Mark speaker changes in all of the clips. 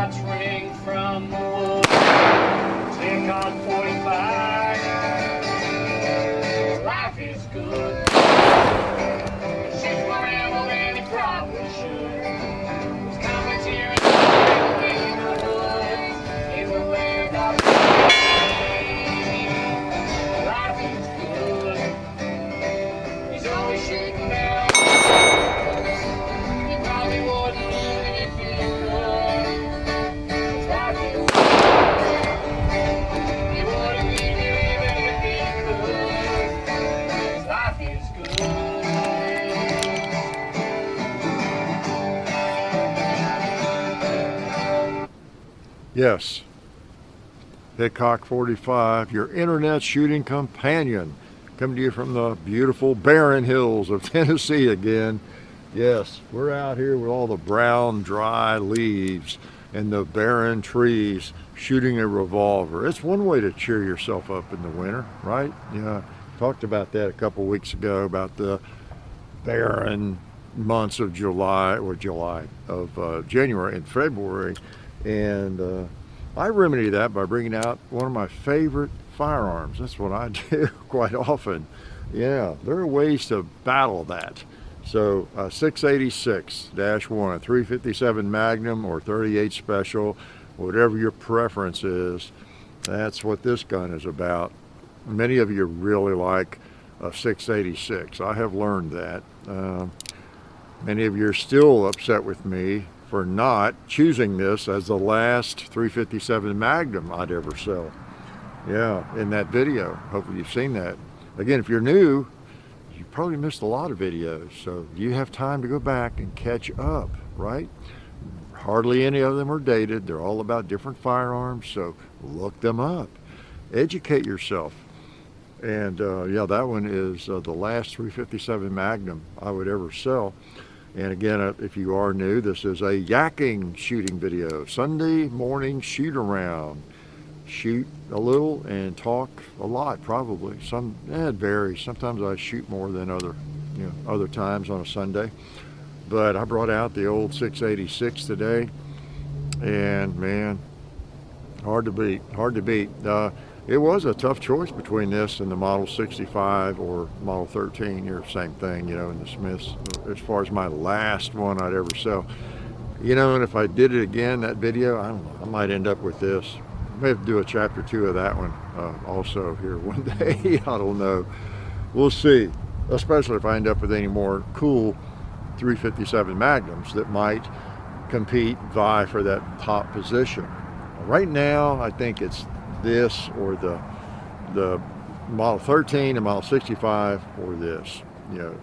Speaker 1: shots ring from the wood. Take on 45. Life is good. Shoots more ammo than he probably should. There's commentary in the hood. In the land of life is good. He's always shooting down. He probably wouldn't even if he could. His life is good. He wouldn't even if he could. His life is good.
Speaker 2: Yes, Hickok 45, your internet shooting companion, coming to you from the beautiful barren hills of Tennessee again. Yes, we're out here with all the brown, dry leaves and the barren trees, shooting a revolver. It's one way to cheer yourself up in the winter, right? Yeah, talked about that a couple weeks ago, about the barren months of January and February. And I remedy that by bringing out one of my favorite firearms. That's what I do quite often. Yeah, there are ways to battle that. So 686-1, 357 Magnum or 38 Special, whatever your preference is, that's what this gun is about. Many of you really like a 686. I have learned that. Many of you are still upset with me for not choosing this as the last 357 Magnum I'd ever sell. Yeah, in that video. Hopefully you've seen that. Again, if you're new, you probably missed a lot of videos, so you have time to go back and catch up, right? Hardly any of them are dated. They're all about different firearms, so look them up. Educate yourself. And yeah, that one is the last 357 Magnum I would ever sell. And again, if you are new, this is a Yakking shooting video. Sunday morning shoot around. Shoot a little and talk a lot, probably. It varies. Sometimes I shoot more than other times on a Sunday. But I brought out the old 686 today, and man, hard to beat. It was a tough choice between this and the Model 65 or Model 13. You're the same thing, in the Smiths, as far as my last one I'd ever sell. And if I did it again, that video, I don't know, I might end up with this. I may have to do a chapter 2 of that one also here one day. I don't know. We'll see, especially if I end up with any more cool 357 Magnums that might vie for that top position. Right now, I think it's this or the Model 13 and Model 65 or this,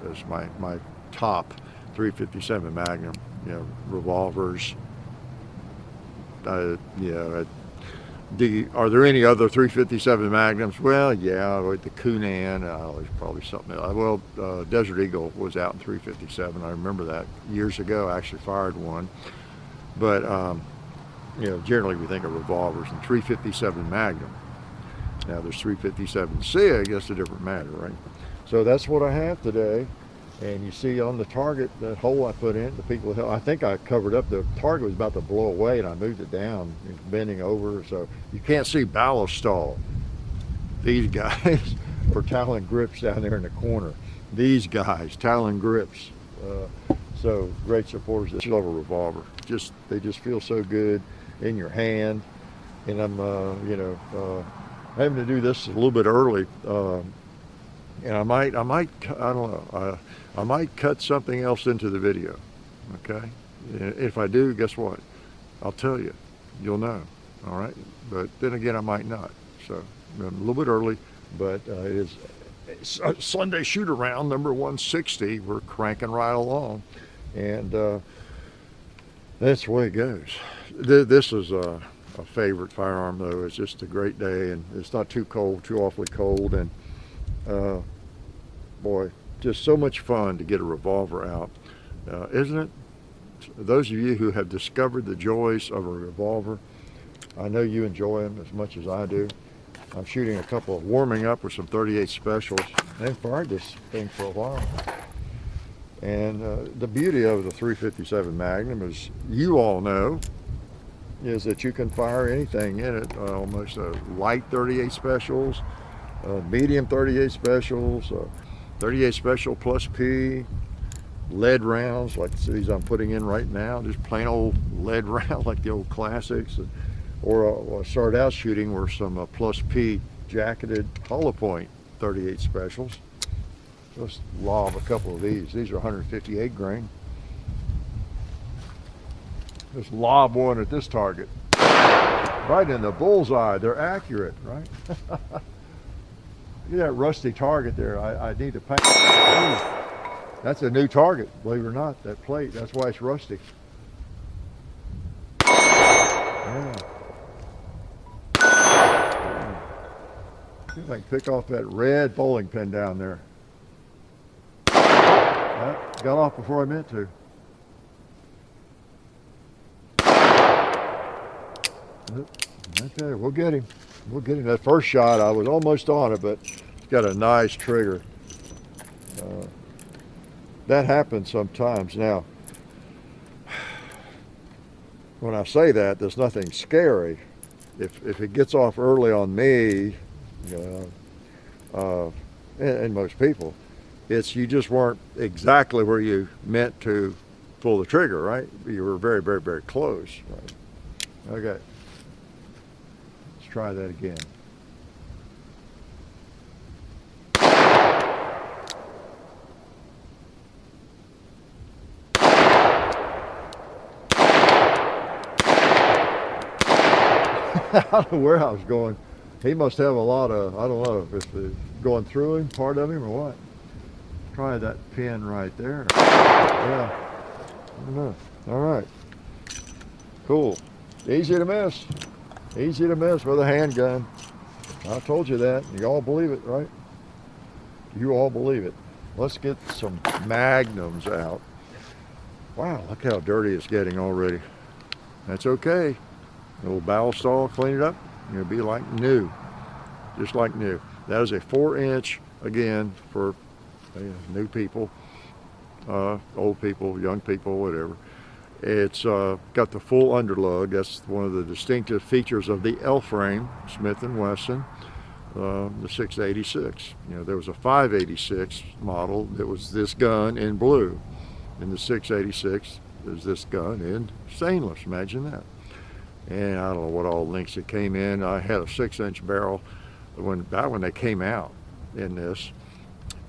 Speaker 2: as my top 357 Magnum, revolvers. Are there any other 357 Magnums? Well, yeah, like the Kunan, there's probably something else. Well, Desert Eagle was out in 357. I remember that years ago. I actually fired one. But, generally we think of revolvers and 357 Magnum. Now there's 357 SIG, that's a different matter, right? So that's what I have today. And you see on the target, that hole I put in, I think I covered up, the target was about to blow away and I moved it down, bending over, so you can't see ballistol. These guys for Talon grips down there in the corner. These guys, Talon grips. So great supporters. I love a revolver. They just feel so good in your hand. And I'm, having to do this a little bit early. And I might, I don't know, I might cut something else into the video, okay? If I do, guess what? I'll tell you. You'll know, all right? But then again, I might not. So I'm a little bit early, but it is Sunday shoot around number 160. We're cranking right along, and that's the way it goes. This is a favorite firearm, though. It's just a great day, and it's not too awfully cold, and boy, just so much fun to get a revolver out, isn't it? Those of you who have discovered the joys of a revolver, I know you enjoy them as much as I do. I'm shooting a couple of warming up with some 38 specials. I haven't fired this thing for a while. And the beauty of the 357 Magnum is, you all know, is that you can fire anything in it, almost light 38 specials, medium 38 specials, 38 special plus P, lead rounds like these I'm putting in right now, just plain old lead round like the old classics, or I started out shooting were some plus P jacketed hollow point 38 specials. Let's lob a couple of these. These are 158 grain. Just lob one at this target, right in the bullseye. They're accurate, right? Look at that rusty target there. I need to paint. That's a new target, believe it or not, that plate. That's why it's rusty. Yeah. See if I can pick off that red bowling pin down there. That got off before I meant to. Okay, we'll get him. We'll get him. That first shot, I was almost on it, but it's got a nice trigger. That happens sometimes. Now, when I say that, there's nothing scary. If it gets off early on me, and most people, it's you just weren't exactly where you meant to pull the trigger, right? You were very, very, very close. Right? Okay. Let's try that again. I don't know where I was going. He must have a lot of, I don't know if it's going through him, part of him, or what. Try that pin right there. Yeah. I don't know. All right. Cool. Easy to miss. Easy to miss with a handgun. I told you that. You all believe it, right? You all believe it. Let's get some Magnums out. Wow, look how dirty it's getting already. That's okay. A little barrel stall, clean it up, it'll be like new, just like new. That is a 4-inch, again, for new people, old people, young people, whatever. It's got the full underlug. That's one of the distinctive features of the L-frame, Smith & Wesson, the 686. There was a 586 model that was this gun in blue, and the 686 is this gun in stainless. Imagine that. And I don't know what all links it came in. I had a 6-inch barrel back when they came out in this.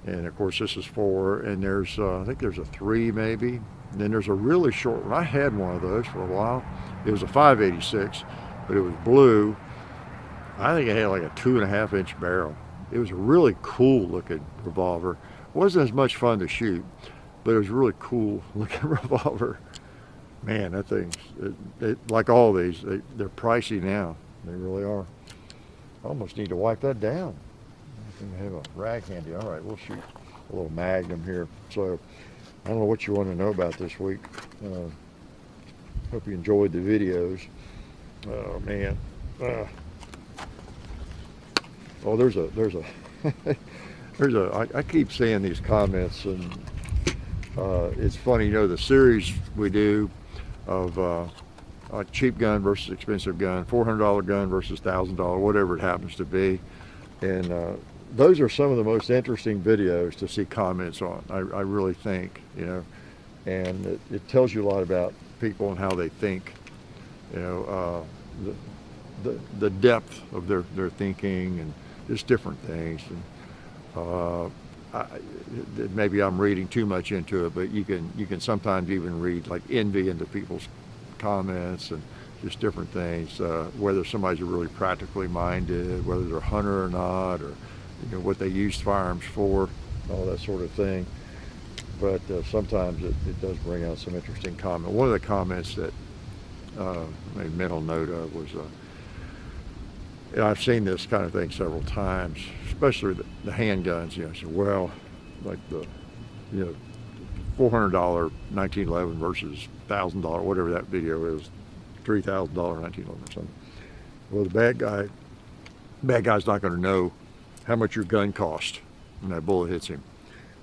Speaker 2: And of course this is 4, and there's I think there's a 3 maybe. And then there's a really short one. I had one of those for a while. It was a 586, but it was blue. I think it had like a 2.5-inch barrel. It was a really cool looking revolver. It wasn't as much fun to shoot, but it was a really cool looking revolver. Man, that thing's, like all these, they're pricey now. They really are. I almost need to wipe that down. I think I have a rag handy. All right, we'll shoot a little Magnum here. So, I don't know what you want to know about this week. Hope you enjoyed the videos. Oh, man. Oh, there's I keep seeing these comments, and it's funny, the series we do of a cheap gun versus expensive gun, $400 gun versus $1,000, whatever it happens to be. And those are some of the most interesting videos to see comments on, I really think, and it tells you a lot about people and how they think, the depth of their thinking and just different things. And maybe I'm reading too much into it, but you can sometimes even read like envy into people's comments and just different things, whether somebody's really practically minded, whether they're a hunter or not, or what they use firearms for, all that sort of thing. But sometimes it does bring out some interesting comment. One of the comments that I made a mental note of was, and I've seen this kind of thing several times, especially the handguns. So, well, like the $400 1911 versus $1,000, whatever that video is, $3,000 1911 or something. Well, the bad guy's not going to know how much your gun cost when that bullet hits him.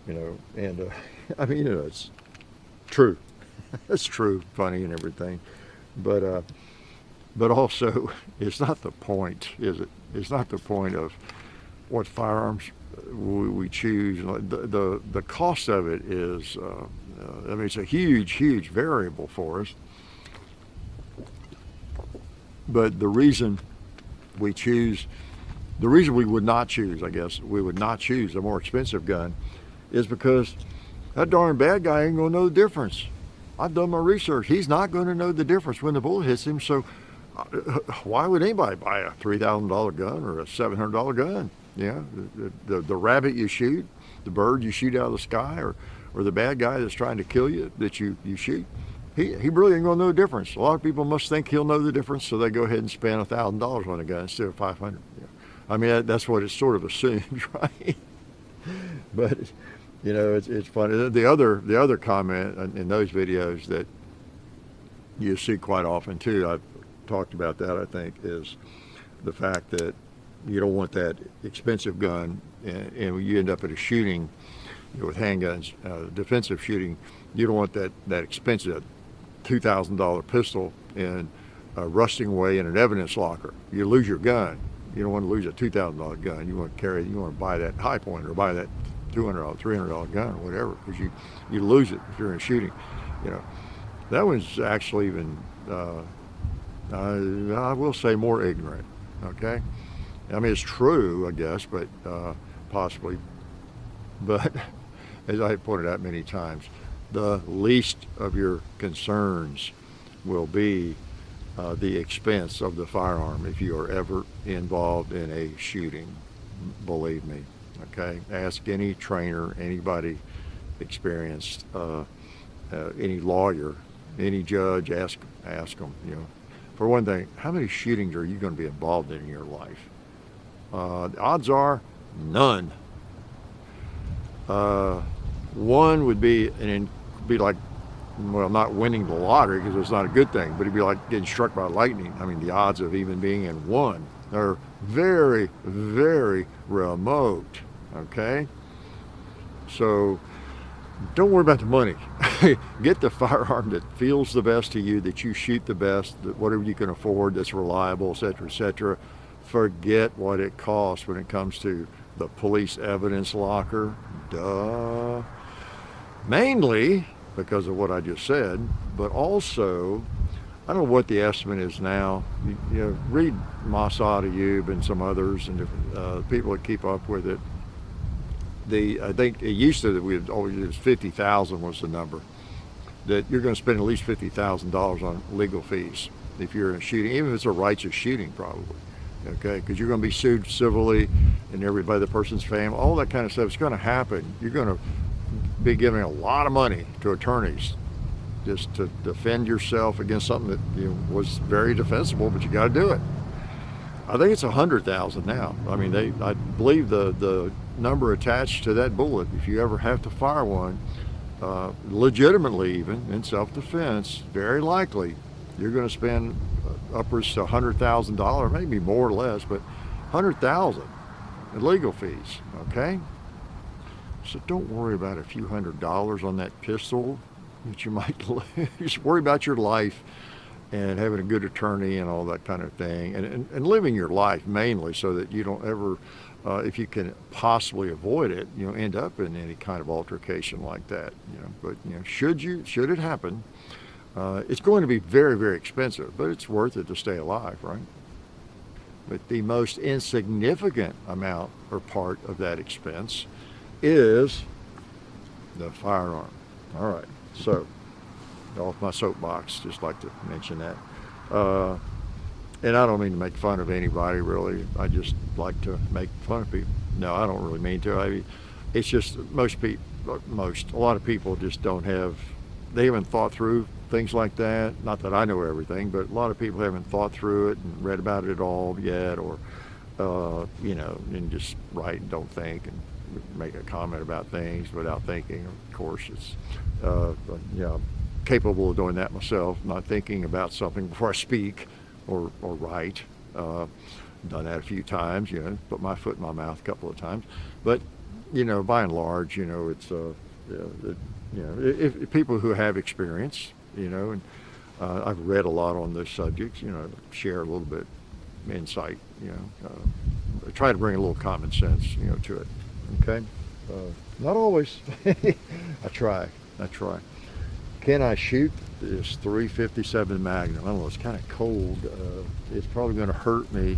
Speaker 2: And I mean, it's true. It's true, funny and everything. But But also, it's not the point, is it? It's not the point of what firearms we choose. The cost of it is, I mean, it's a huge variable for us. But the reason we would not choose, I guess, we would not choose a more expensive gun is because that darn bad guy ain't gonna know the difference. I've done my research. He's not gonna know the difference when the bullet hits him. So why would anybody buy a $3,000 gun or a $700 gun? Yeah, the rabbit you shoot, the bird you shoot out of the sky, or the bad guy that's trying to kill you that you shoot. He really ain't gonna know the difference. A lot of people must think he'll know the difference, so they go ahead and spend $1,000 on a gun instead of $500. Yeah. I mean, that's what it sort of assumes, right? But you know, it's funny. The other comment in those videos that you see quite often too, I've talked about that, I think, is the fact that you don't want that expensive gun, and you end up at a shooting, you know, with handguns, defensive shooting. You don't want that expensive $2,000 pistol rusting away in an evidence locker. You lose your gun. You don't want to lose a $2,000 gun. You want to buy that high point or buy that $200, $300 gun or whatever, because you lose it if you're in a shooting. You know, that one's actually even I will say more ignorant. Okay, I mean it's true, I guess, but possibly. But as I have pointed out many times, the least of your concerns will be the expense of the firearm if you are ever involved in a shooting. Believe me. Okay, ask any trainer, anybody experienced, any lawyer, any judge. Ask them. You know, for one thing, how many shootings are you going to be involved in your life? The odds are none. One would be like, well, not winning the lottery because it's not a good thing, but it'd be like getting struck by lightning. I mean, the odds of even being in one are very, very remote. Okay, so don't worry about the money. Get the firearm that feels the best to you, that you shoot the best, that whatever you can afford, that's reliable, etc., etc. Forget what it costs when it comes to the police evidence locker. Duh. Mainly because of what I just said, but also, I don't know what the estimate is now. You know, read Mossad Ayub and some others and different people that keep up with it. I think it used to that it was 50,000 was the number. That you're going to spend at least $50,000 on legal fees if you're in a shooting, even if it's a righteous shooting, probably. Okay, because you're going to be sued civilly, and everybody, the person's family, all that kind of stuff is going to happen. You're going to be giving a lot of money to attorneys just to defend yourself against something that was very defensible, but you got to do it. I think it's 100,000 now. I mean, I believe the number attached to that bullet, if you ever have to fire one, legitimately even in self-defense, very likely you're going to spend upwards to $100,000, maybe more or less, but 100,000 in legal fees. Okay. So don't worry about a few $100s on that pistol that you might lose. Worry about your life and having a good attorney and all that kind of thing, and living your life mainly so that you don't ever, if you can possibly avoid it, you know, end up in any kind of altercation like that. You know, but you know, should it happen, it's going to be very, very expensive, but it's worth it to stay alive, right? But the most insignificant amount or part of that expense is the firearm. All right, so off my soapbox, just like to mention that. And I don't mean to make fun of anybody, really. I just like to make fun of people. No, I don't really mean to. I mean, it's just a lot of people just they haven't thought through things like that. Not that I know everything, but a lot of people haven't thought through it and read about it all yet, or, you know, and just write and don't think and make a comment about things without thinking. Of course, it's, you know, capable of doing that myself, not thinking about something before I speak or write. Done that a few times, you know, put my foot in my mouth a couple of times. But, you know, by and large, you know, it's, you know, if people who have experience, you know, and I've read a lot on those subjects, share a little bit insight, I try to bring a little common sense, to it. Okay? Not always. I try. Can I shoot this .357 Magnum? I don't know, it's kind of cold. It's probably going to hurt me.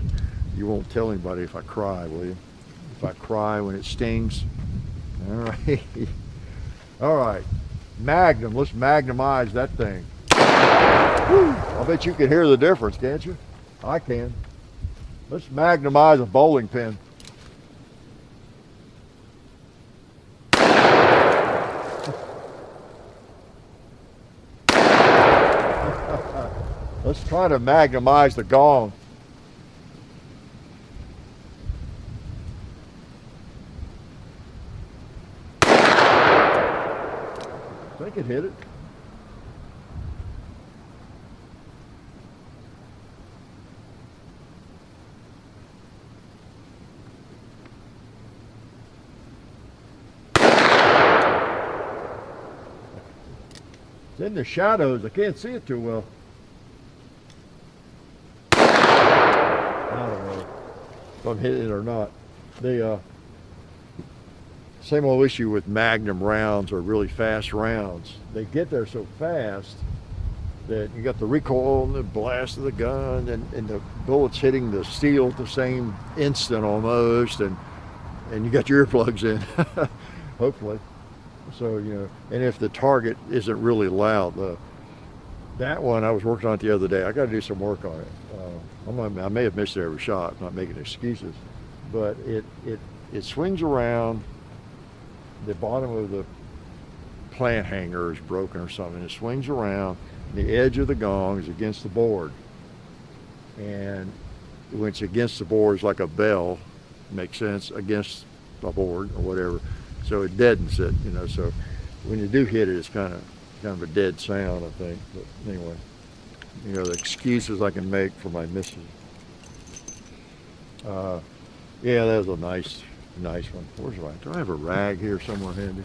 Speaker 2: You won't tell anybody if I cry, will you? If I cry when it stings? All right. All right. Magnum. Let's magnumize that thing. Whew. I bet you can hear the difference, can't you? I can. Let's magnumize a bowling pin. Let's try to magnumize the gong. I think it hit it. It's in the shadows. I can't see it too well. I don't know if I'm hitting it or not. The same old issue with Magnum rounds or really fast rounds. They get there so fast that you got the recoil and the blast of the gun and the bullets hitting the steel at the same instant almost, and you got your earplugs in, hopefully. So, and if the target isn't really loud, that one I was working on it the other day. I got to do some work on it. I may have missed every shot. I'm not making excuses, but it swings around. The bottom of the plant hanger is broken or something. It swings around. The edge of the gong is against the board, and when it's against the board, it's like a bell. Makes sense, against a board or whatever. So it deadens it, So when you do hit it, it's kind of a dead sound, I think. But anyway, the excuses I can make for my misses. Yeah, that was a nice one. Where's the rag? Do I have a rag here somewhere handy?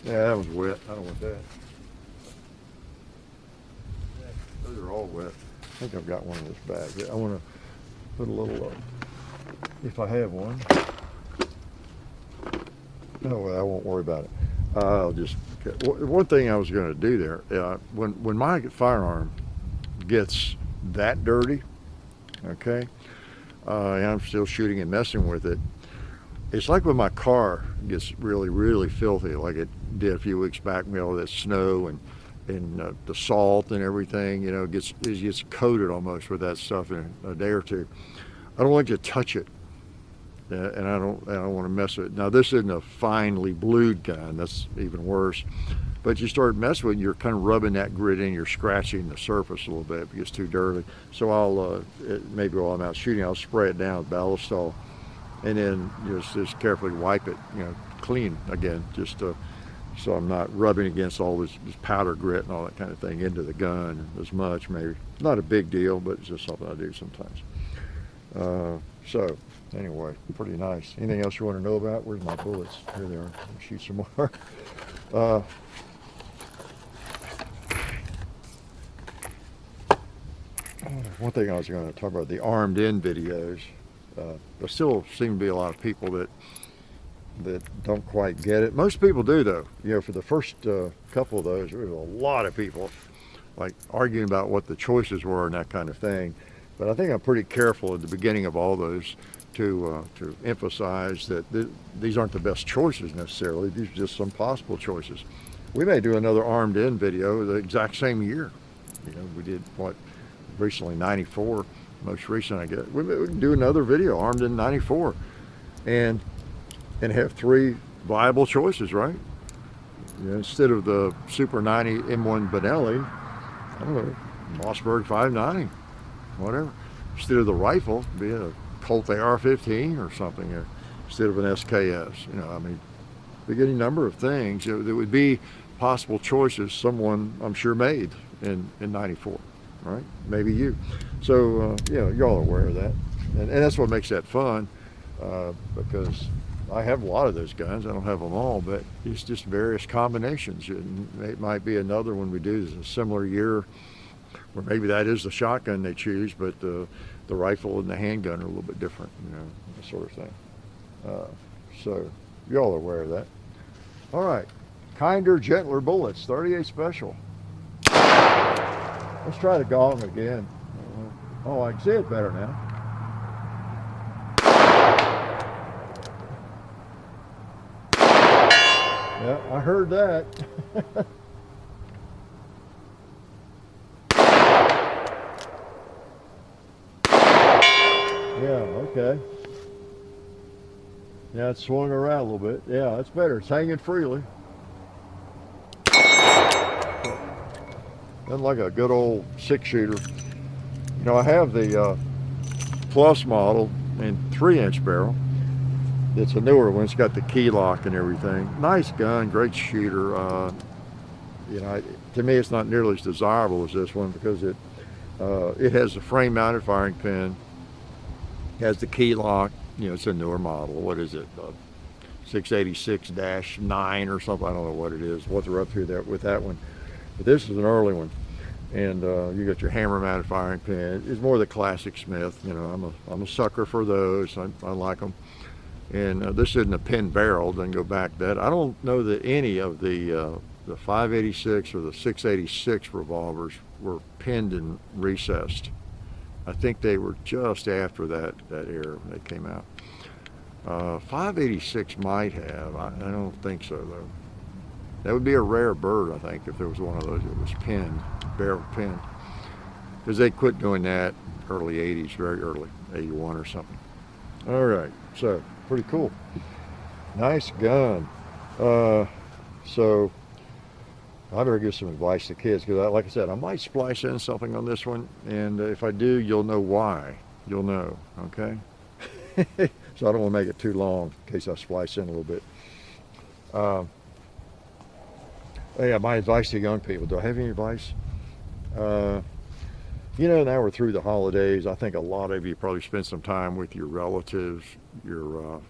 Speaker 2: Yeah, that was wet. I don't want that. Those are all wet. I think I've got one in this bag. I want to put a little, if I have one. No, I won't worry about it. I'll just, one thing I was going to do there, when my firearm gets that dirty, okay, and I'm still shooting and messing with it, it's like when my car gets really, really filthy, like it did a few weeks back, all that snow and the salt and everything, it gets coated almost with that stuff in a day or two. I don't like to touch it, and I don't want to mess with it. Now, this isn't a finely blued gun. That's even worse. But you start messing with it, you're kind of rubbing that grit in, you're scratching the surface a little bit. It gets too dirty. So I'll, maybe while I'm out shooting, I'll spray it down with Ballistol, and then just carefully wipe it, clean again, just so I'm not rubbing against all this powder grit and all that kind of thing into the gun as much, maybe. Not a big deal, but it's just something I do sometimes. So anyway, pretty nice. Anything else you want to know about? Where's my bullets? Here they are. Let me shoot some more. One thing I was going to talk about, the armed-in videos. There still seem to be a lot of people that don't quite get it. Most people do, though. For the first couple of those, there was a lot of people like arguing about what the choices were and that kind of thing. But I think I'm pretty careful at the beginning of all those to emphasize that these aren't the best choices necessarily. These are just some possible choices. We may do another armed-in video the exact same year. We did recently 94, most recent I guess. We can do another video, armed in 94, and have three viable choices, right? Instead of the Super 90 M1 Benelli, I don't know, Mossberg 590, whatever. Instead of the rifle, be a Colt AR-15 or something, instead of an SKS. Beginning number of things that would be possible choices someone, I'm sure, made in 94, right? Maybe you. So, y'all are aware of that. And that's what makes that fun, because I have a lot of those guns. I don't have them all, but it's just various combinations. It might be another one we do a similar year, or maybe that is the shotgun they choose, but the rifle and the handgun are a little bit different, that sort of thing. So y'all are aware of that. All right, kinder, gentler bullets, 38 special. Let's try the gong again. Oh, I can see it better now. Yeah, I heard that. Yeah, okay. Yeah, it swung around a little bit. Yeah, that's better. It's hanging freely. Nothing like a good old 6-shooter. I have the Plus model in 3-inch barrel. It's a newer one. It's got the key lock and everything. Nice gun, great shooter. To me, it's not nearly as desirable as this one because it has a frame-mounted firing pin, has the key lock. It's a newer model. What is it? 686-9 or something. I don't know what it is. What they're up to there with that one. But this is an early one, and you got your hammer-mounted firing pin. It's more the classic Smith. I'm a sucker for those. I like them. And this isn't a pin barrel. Doesn't go back that. I don't know that any of the 586 or the 686 revolvers were pinned and recessed. I think they were just after that era when they came out. 586 might have. I don't think so though. That would be a rare bird, I think, if there was one of those that was pinned, barrel pinned, because they quit doing that early 80s, very early, 81 or something. All right, so pretty cool. Nice gun. So I better give some advice to kids because, like I said, I might splice in something on this one, and if I do, you'll know why. You'll know, okay? So I don't want to make it too long in case I splice in a little bit. Yeah, my advice to young people. Do I have any advice? Now we're through the holidays. I think a lot of you probably spent some time with your relatives, your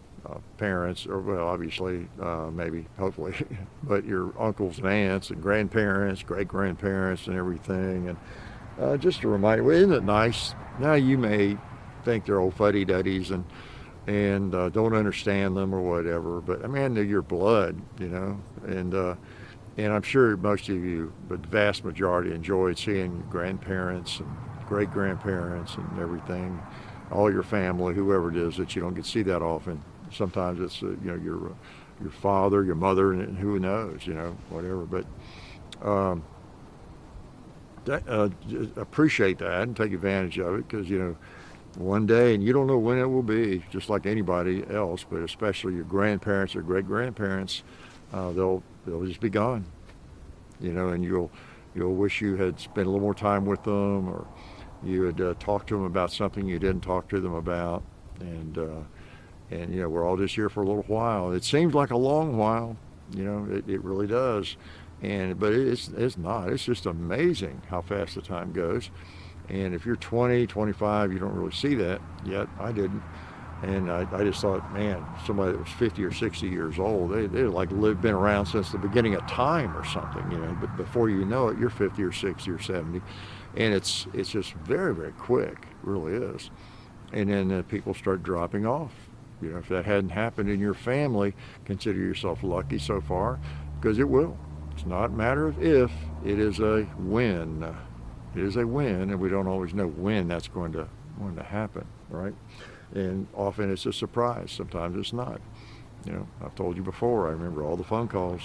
Speaker 2: parents, or well, obviously, maybe, hopefully, but your uncles and aunts and grandparents, great-grandparents and everything. And just a reminder, well, isn't it nice? Now you may think they're old fuddy-duddies and don't understand them or whatever, but I mean, they're your blood, and I'm sure most of you, but the vast majority, enjoyed seeing your grandparents and great-grandparents and everything, all your family, whoever it is that you don't get to see that often. Sometimes it's your father, your mother, and who knows, whatever. But appreciate that and take advantage of it because one day, and you don't know when it will be, just like anybody else, but especially your grandparents or great-grandparents, they'll just be gone, and you'll wish you had spent a little more time with them, or you had talked to them about something you didn't talk to them about, and we're all just here for a little while. It seems like a long while, it really does, but it's not. It's just amazing how fast the time goes. And if you're 20, 25, you don't really see that yet. I didn't. And I just thought, man, somebody that was 50 or 60 years old, they like been around since the beginning of time or something, But before you know it, you're 50 or 60 or 70. And it's just very, very quick. It really is. And then people start dropping off. If that hadn't happened in your family, consider yourself lucky so far, because it will. It's not a matter of if, it is a when. It is a when, and we don't always know when that's going to happen, right? And often it's a surprise. Sometimes it's not. I've told you before, I remember all the phone calls.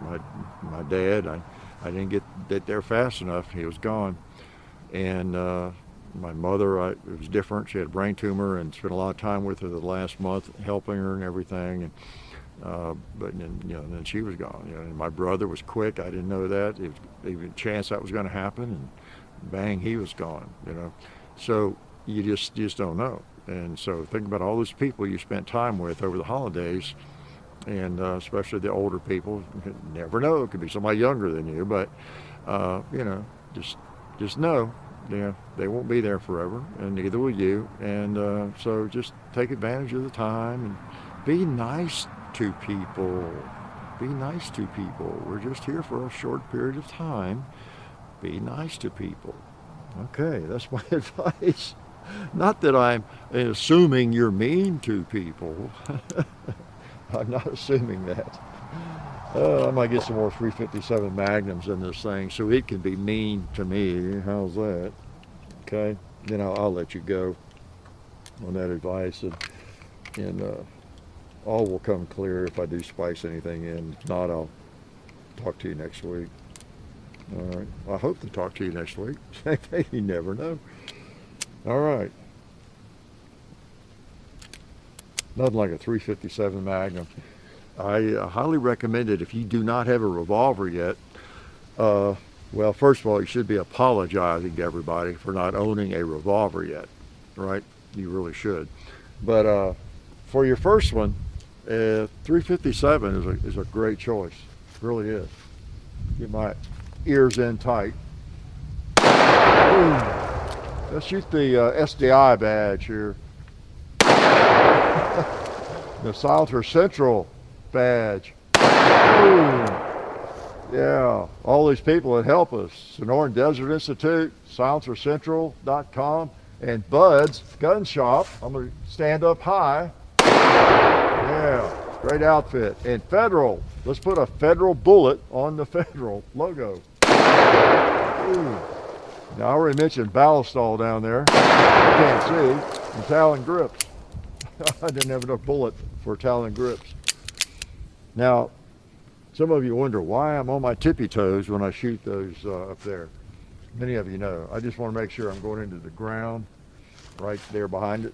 Speaker 2: My dad, I didn't get there fast enough. He was gone. And my mother, it was different. She had a brain tumor and spent a lot of time with her the last month, helping her and everything. And but then she was gone. And my brother was quick. I didn't know that. It was even a chance that was going to happen, and bang, he was gone. So you just don't know. And so think about all those people you spent time with over the holidays, and especially the older people. You never know. It could be somebody younger than you, but just know, they won't be there forever, and neither will you. And so just take advantage of the time be nice to people. Be nice to people. We're just here for a short period of time. Be nice to people. Okay, that's my advice. Not that I'm assuming you're mean to people. I'm not assuming that. I might get some more 357 Magnums in this thing so it can be mean to me. How's that? Okay, then I'll let you go on that advice, and all will come clear if I do spice anything in. If not, I'll talk to you next week. All right. Well, I hope to talk to you next week. You never know. All right. Nothing like a 357 Magnum. I highly recommend it if you do not have a revolver yet. Well, first of all, you should be apologizing to everybody for not owning a revolver yet, right? You really should. But for your first one, 357 is a great choice. It really is. Get my ears in tight. Boom. Let's shoot the SDI badge here. The Silencer Central badge. Boom. Yeah, all these people that help us. Sonoran Desert Institute, SilencerCentral.com, and Bud's Gun Shop. I'm going to stand up high. Yeah, great outfit. And Federal. Let's put a Federal bullet on the Federal logo. Ooh. Now, I already mentioned Ballistol down there. You can't see. And Talon grips. I didn't have enough bullet for Talon grips. Now, some of you wonder why I'm on my tippy toes when I shoot those up there. Many of you know. I just want to make sure I'm going into the ground right there behind it.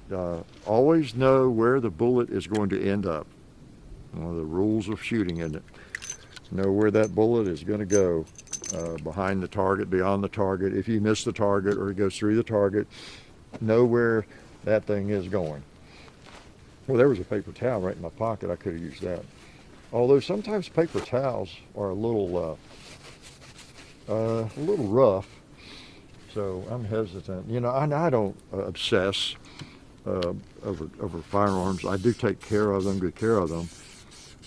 Speaker 2: Always know where the bullet is going to end up. One of the rules of shooting, isn't it? Know where that bullet is going to go. Behind the target, beyond the target. If you miss the target or it goes through the target, know where that thing is going. Well, there was a paper towel right in my pocket. I could have used that. Although sometimes paper towels are a little rough, so I'm hesitant. You know, I don't obsess over firearms. I do take care of them, good care of them,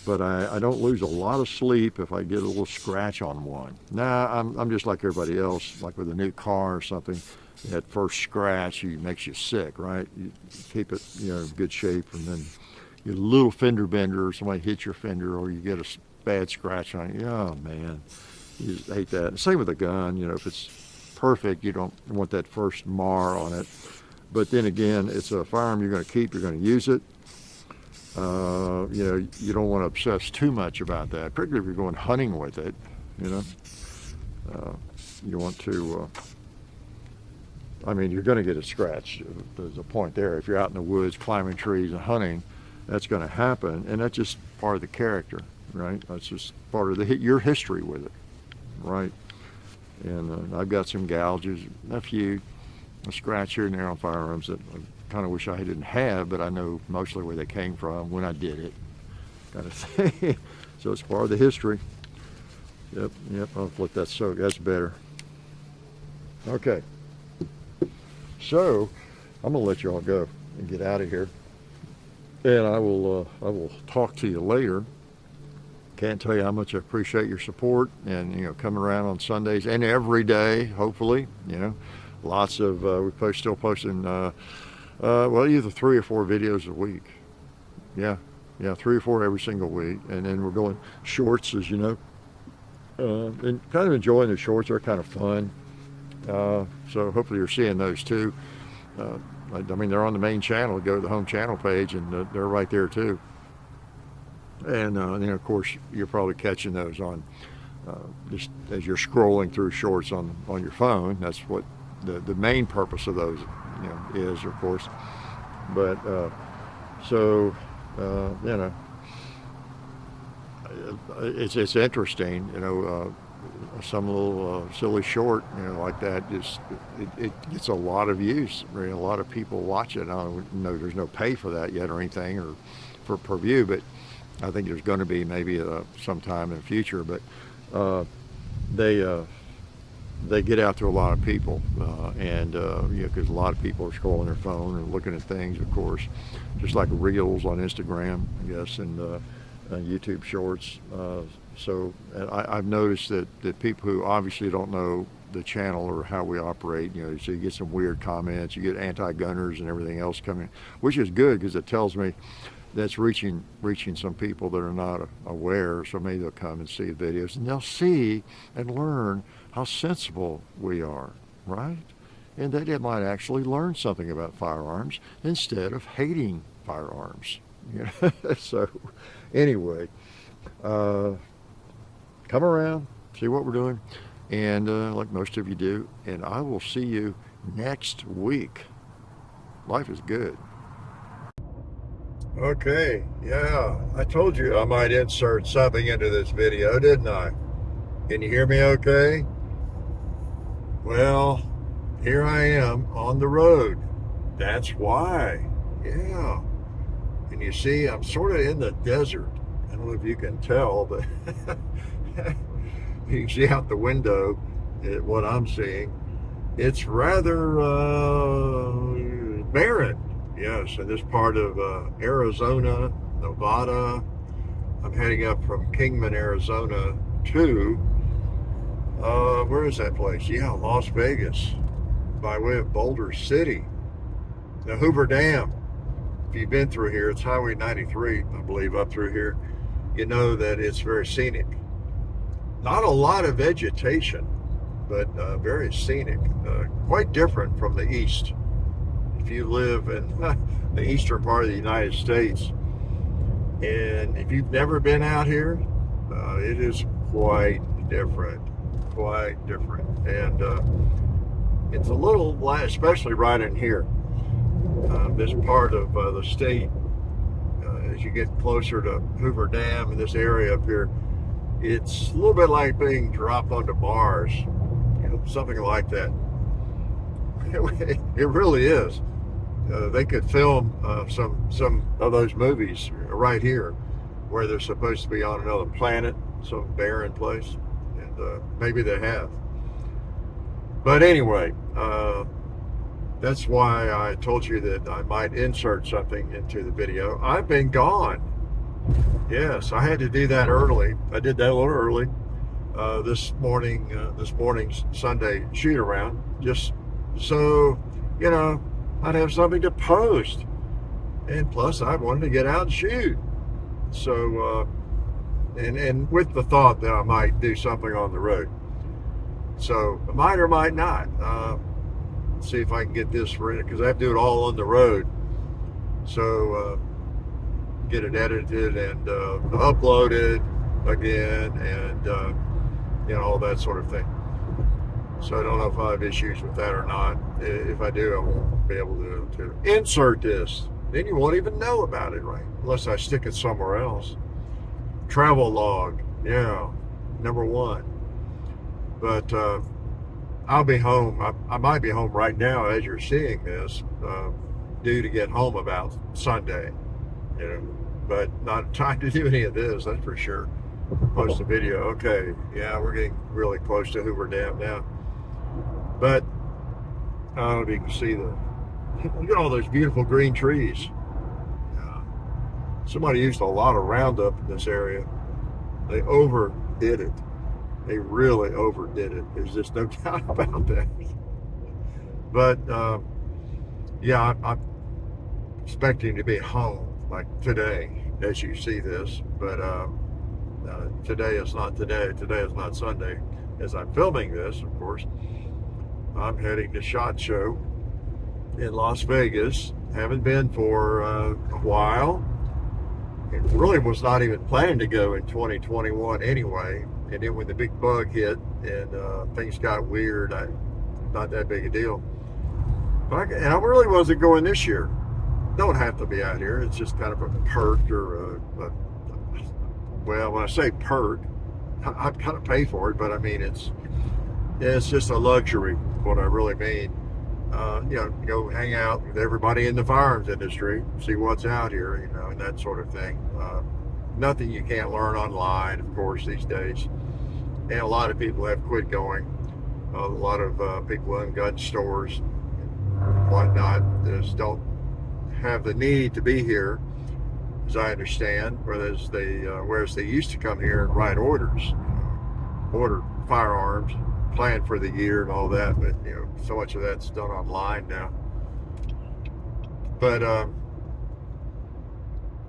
Speaker 2: but I don't lose a lot of sleep if I get a little scratch on one. Nah, I'm just like everybody else. Like with a new car or something, that first scratch makes you sick, right? You keep it, in good shape, and then you get a little fender bender, or somebody hits your fender, or you get a bad scratch on it. Oh man, you just hate that. Same with a gun. If it's perfect, you don't want that first mar on it. But then again, it's a firearm you're going to keep. You're going to use it. You don't want to obsess too much about that, particularly if you're going hunting with it. You want to. You're going to get a scratch. There's a point there. If you're out in the woods climbing trees and hunting, that's going to happen, and that's just part of the character, right? That's just part of your history with it, right? And I've got some gouges, a scratch here and there on firearms that I kind of wish I didn't have, but I know mostly where they came from when I did it, kind of thing. So it's part of the history. Yep. I'll flip that so that's better. Okay. So I'm gonna let you all go and get out of here. And I will talk to you later. Can't tell you how much I appreciate your support and coming around on Sundays and every day. Hopefully, lots of still posting either 3 or 4 videos a week. Yeah, 3 or 4 every single week, and then we're going shorts, as you know, and kind of enjoying the shorts. They're kind of fun. So hopefully you're seeing those too. They're on the main channel. Go to the home channel page, and they're right there too. And then, of course, you're probably catching those on just as you're scrolling through shorts on your phone. That's what the main purpose of those, is, of course. But it's interesting, some little silly short, like that, just it gets a lot of views. A lot of people watch it. I don't know there's no pay for that yet or anything, or for per view, but I think there's going to be maybe sometime in the future. But they get out to a lot of people, because a lot of people are scrolling their phone and looking at things, of course, just like reels on Instagram, I guess, and YouTube Shorts. So I've noticed that people who obviously don't know the channel or how we operate, so you get some weird comments, you get anti-gunners and everything else coming, which is good because it tells me that's reaching some people that are not aware. So maybe they'll come and see the videos and they'll see and learn how sensible we are, right? And that they might actually learn something about firearms instead of hating firearms. So anyway, come around, see what we're doing, and like most of you do, and I will see you next week. Life is good. Okay, yeah, I told you I might insert something into this video, didn't I? Can you hear me okay? Well, here I am on the road. That's why. Yeah. And you see, I'm sort of in the desert. I don't know if you can tell, but you can see out the window what I'm seeing. It's rather barren. Yes, in this part of Arizona, Nevada. I'm heading up from Kingman, Arizona to, where is that place? Yeah, Las Vegas, by way of Boulder City. The Hoover Dam. If you've been through here, it's Highway 93, I believe, up through here. You know that it's very scenic. Not a lot of vegetation, but very scenic. Quite different from the east. If you live in the eastern part of the United States, and if you've never been out here, it is quite different, and it's a little, especially right in here, this part of the state. As you get closer to Hoover Dam in this area up here, it's a little bit like being dropped onto Mars, something like that. It really is. They could film some of those movies right here, where they're supposed to be on another planet, some barren place, and maybe they have. But anyway, that's why I told you that I might insert something into the video. I've been gone. Yes, I had to do that early. I did that a little early this morning's Sunday shoot around, just so I'd have something to post, and plus I wanted to get out and shoot. So and with the thought that I might do something on the road. So I might or might not. See if I can get this for it, because I have to do it all on the road. So get it edited and uploaded again, and all that sort of thing. So I don't know if I have issues with that or not. If I do, I won't be able to insert this. Then you won't even know about it, right? Unless I stick it somewhere else. Travel log, yeah, #1. But I'll be home. I might be home right now as you're seeing this, due to get home about Sunday, but not time to do any of this, that's for sure. Post a video. Okay, yeah, we're getting really close to Hoover Dam now. But I don't know if you can see look at all those beautiful green trees. Somebody used a lot of Roundup in this area. They overdid it. They really overdid it. There's just no doubt about that. But yeah, I'm expecting to be home like today, as you see this. But today is not today. Today is not Sunday. As I'm filming this, of course, I'm heading to SHOT Show in Las Vegas. Haven't been for a while. It really was not even planning to go in 2021 anyway. And then when the big bug hit and things got weird, not that big a deal. And I really wasn't going this year. Don't have to be out here. It's just kind of a perk, or well, when I say perk, I kind of pay for it, but I mean it's just a luxury. What I really mean, go hang out with everybody in the firearms industry, see what's out here, and that sort of thing. Nothing you can't learn online, of course, these days. And a lot of people have quit going. A lot of people in gun stores and whatnot just don't have the need to be here, as I understand, whereas they used to come here and write orders, order firearms, plan for the year and all that. But so much of that's done online now. But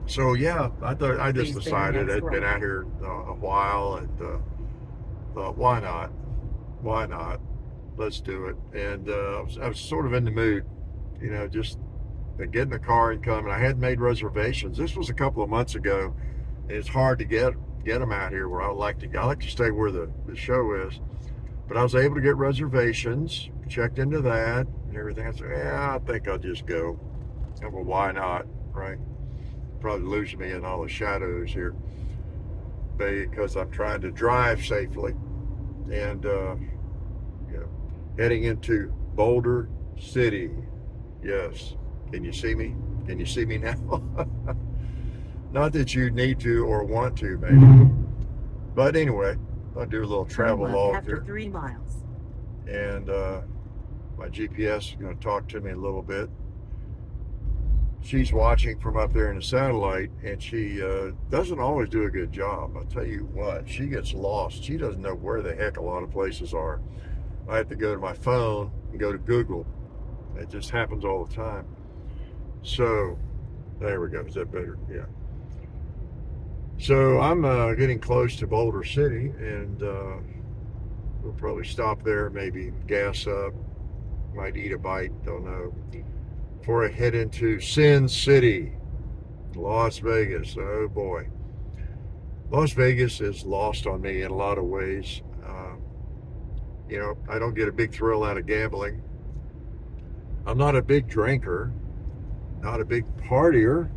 Speaker 2: so yeah, I just decided I'd been out here a while, and thought, why not? Why not? Let's do it. And I was sort of in the mood, just get in the car and come. And I hadn't made reservations. This was a couple of months ago, and it's hard to get them out here where I like to stay where the show is. But I was able to get reservations, checked into that and everything. I said, yeah, I think I'll just go. Well, why not, right? Probably losing me in all the shadows here because I'm trying to drive safely. And heading into Boulder City. Yes. Can you see me? Can you see me now? Not that you need to or want to, maybe. But anyway, I'll do a little travel log
Speaker 3: after
Speaker 2: here.
Speaker 3: 3 miles.
Speaker 2: And my GPS is going to talk to me a little bit. She's watching from up there in the satellite, and she doesn't always do a good job. I'll tell you what, she gets lost. She doesn't know where the heck a lot of places are. I have to go to my phone and go to Google. It just happens all the time. So, there we go. Is that better? Yeah. So, I'm getting close to Boulder City, and we'll probably stop there, maybe gas up, might eat a bite, don't know. Before I head into Sin City, Las Vegas. Oh boy. Las Vegas is lost on me in a lot of ways. I don't get a big thrill out of gambling. I'm not a big drinker, not a big partier.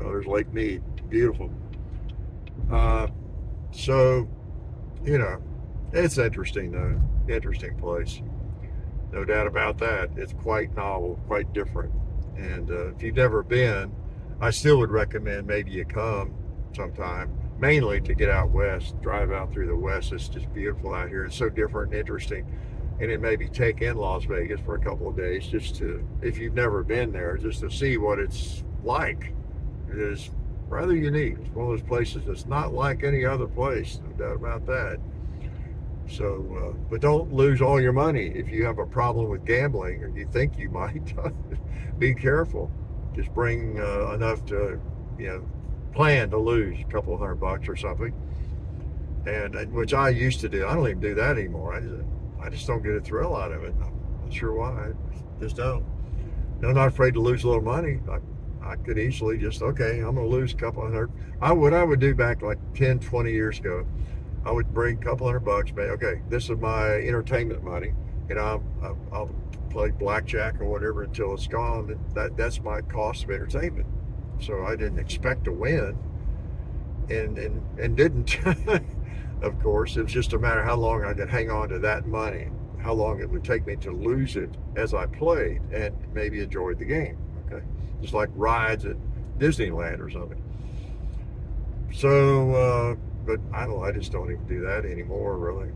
Speaker 2: Oh, there's Lake Mead, beautiful. So, it's interesting though, interesting place. No doubt about that. It's quite novel, quite different. And if you've never been, I still would recommend maybe you come sometime, mainly to get out west, drive out through the west. It's just beautiful out here. It's so different and interesting. And then maybe take in Las Vegas for a couple of days just to, if you've never been there, just to see what it's like. It is rather unique. It's one of those places that's not like any other place, no doubt about that. So, but don't lose all your money. If you have a problem with gambling, or you think you might, be careful. Just bring enough to, plan to lose a couple of $100 or something. And which I used to do. I don't even do that anymore. I just don't get a thrill out of it. I'm not sure why. I just don't. I'm not afraid to lose a little money. I could easily just, okay, I'm going to lose a couple of hundred. What I would do back like 10, 20 years ago, I would bring a couple $100, man. Okay, this is my entertainment money, and I'll play blackjack or whatever until it's gone. That's my cost of entertainment. So I didn't expect to win, and didn't. Of course, it was just a matter of how long I could hang on to that money, how long it would take me to lose it as I played, and maybe enjoyed the game. Okay, just like rides at Disneyland or something. So. But I just don't even do that anymore, really.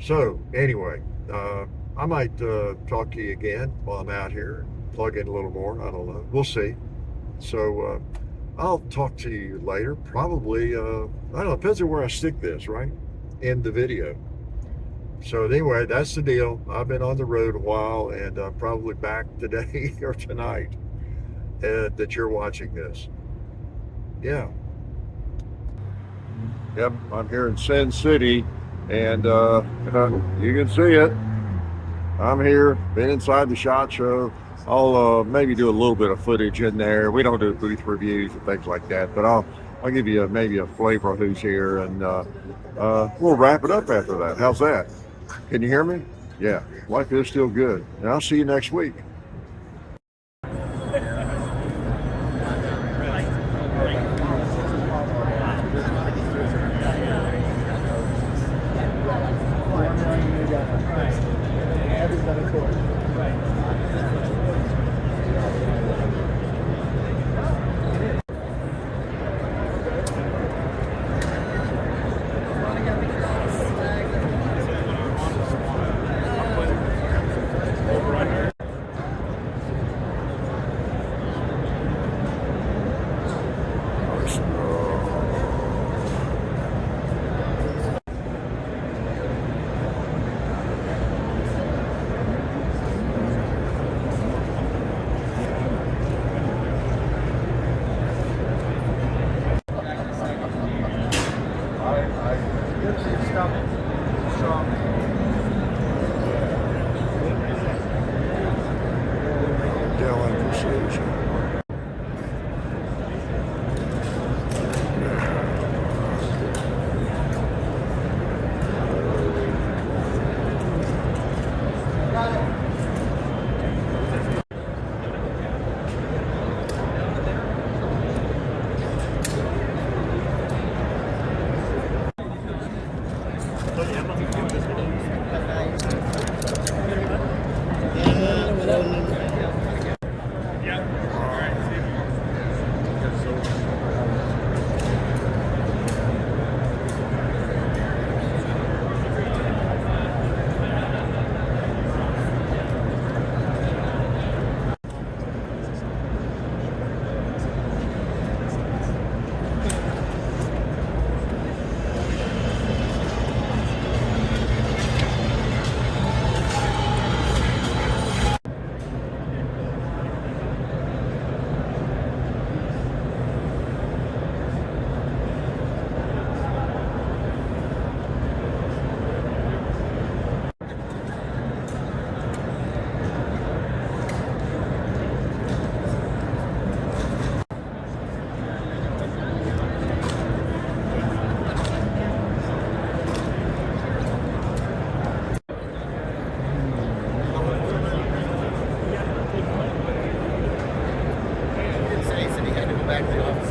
Speaker 2: So anyway, I might talk to you again while I'm out here, plug in a little more. I don't know. We'll see. So I'll talk to you later. Probably, I don't know. Depends on where I stick this, right? In the video. So anyway, that's the deal. I've been on the road a while, and I'm probably back today or tonight that you're watching this. Yeah. Yep, I'm here in Sin City, and you can see it. I'm here, been inside the SHOT Show. I'll maybe do a little bit of footage in there. We don't do booth reviews and things like that, but I'll give you maybe a flavor of who's here, and we'll wrap it up after that. How's that? Can you hear me? Yeah, life is still good. And I'll see you next week.
Speaker 3: He said he had to go back to the office.